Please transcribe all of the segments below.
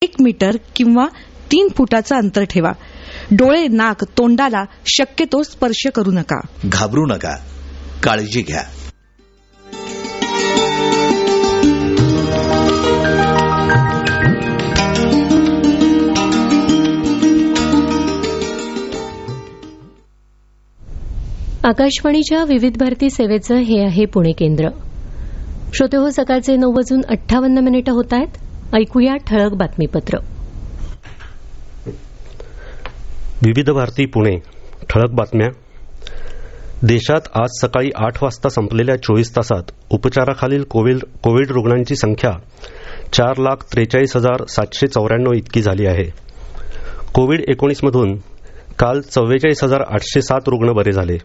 1 metre किंवा 3 फुटाचं अंतर ठेवा. डोळे, नाक, तोंडाला शक्यतो स्पर्श करू नका. घाबरू नका, काळजी घ्या. आकाशवाणीच्या विविध भारती सेवेचं हे आहे पुणे केंद्र. श्रोतेहो, सकाळचे 9:58 होत आहेत. ऐकूया ठळक बातमीपत्र. विविध भारती पुणे. ठळक बातम्या. देशात आज सकाळी 8 वाजता संपलेल्या 24 तासात उपचाराखालील कोविड रुग्णांची संख्या 4,43,794 इतकी झाली आहे. कोविड-19 मधून काल 44,807 रुग्ण बरे झाले.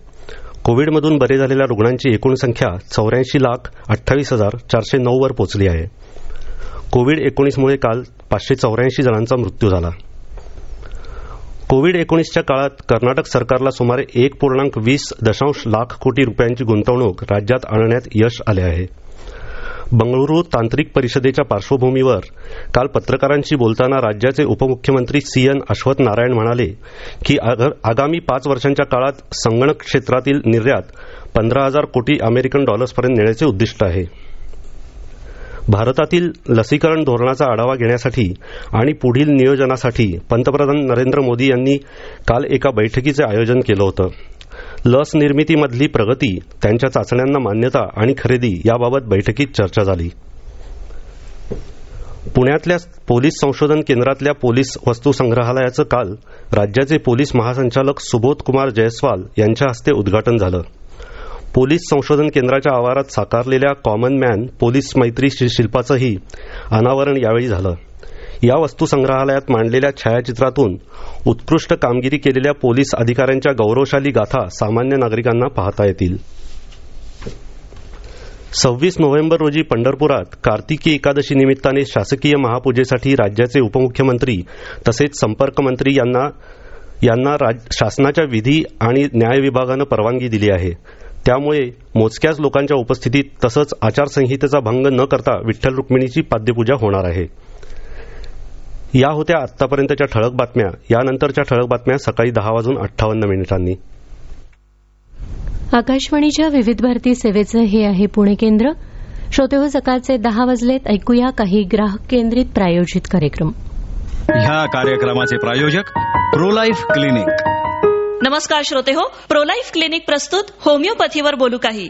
कोविडमधून बरे झालेल्या रुग्णांची एकूण संख्या 84,28,409 वर पोहोचली आहे. कोविड-19 मुळे काल 584 जणांचा मृत्यू झाला. कोविड-19च्या काळात कर्नाटक सरकारला सुमारे 1.20 लाख कोटी रुपयांची गुंतवणूक राज्यात आणण्यात यश आले आहे. बंगळुरू तांत्रिक परिषदेच्या पार्श्वभूमीवर काल पत्रकारांशी बोलताना राज्याचे उपमुख्यमंत्री CN अश्वथ नारायण म्हणाले की आगामी 5 वर्षांच्या काळात संगणक क्षेत्रातील निर्यात 15,000 कोटी अमेरिकन डॉलर्सपर्यंत नेण्याचे उद्दिष्ट आहे. भारतातील लसीकरण धोरणाचा आढावा घेण्यासाठी आणि पुढील नियोजनासाठी पंतप्रधान नरेंद्र मोदी यांनी काल एका बैठकीचे आयोजन केलं होतं. लस निर्मितीमधली प्रगती, त्यांच्या चाचण्यांना मान्यता आणि खरेदी याबाबत बैठकीत चर्चा झाली. पुण्यातल्या पोलीस संशोधन केंद्रातल्या पोलीस वस्तू संग्रहालयाचं काल राज्याचे पोलीस महासंचालक सुबोध कुमार जयस्वाल यांच्या हस्ते उद्घाटन झालं. पोलीस संशोधन केंद्राच्या आवारात साकारलेल्या कॉमन मॅन पोलीस मैत्री शिल्पाचंही अनावरण यावेळी झालं. या वस्तू संग्रहालयात मांडलेल्या छायाचित्रातून उत्कृष्ट कामगिरी केलेल्या पोलीस अधिकाऱ्यांच्या गौरवशाली गाथा सामान्य नागरिकांना पाहता येतील. 26 नोव्हेंबर रोजी पंढरपुरात कार्तिकी एकादशी निमित्ताने शासकीय महापूजेसाठी राज्याचे उपमुख्यमंत्री तसेच संपर्कमंत्री यांना शासनाच्या विधी आणि न्याय विभागानं परवानगी दिली आहे. त्यामुळे मोजक्याच लोकांच्या उपस्थितीत तसंच आचारसंहितेचा भंग न करता विठ्ठल रुक्मिणीची पाद्यपूजा होणार आहे. या होत्या आतापर्यंतच्या ठळक बातम्या. यानंतरच्या ठळक बातम्या सकाळी 10:58. आकाशवाणीच्या विविध भारती सेवेचं हे आहे पुणे केंद्र. श्रोतेहो, सकाळचे 10 वाजलेत. ऐकूया काही ग्राहक केंद्रित प्रायोजित कार्यक्रम. ह्या कार्यक्रमाचे प्रायोजक प्रोलाइफ क्लिनिक. नमस्कार श्रोतेहो, प्रोलाइफ क्लिनिक प्रस्तुत होमिओपॅथीवर बोलू काही.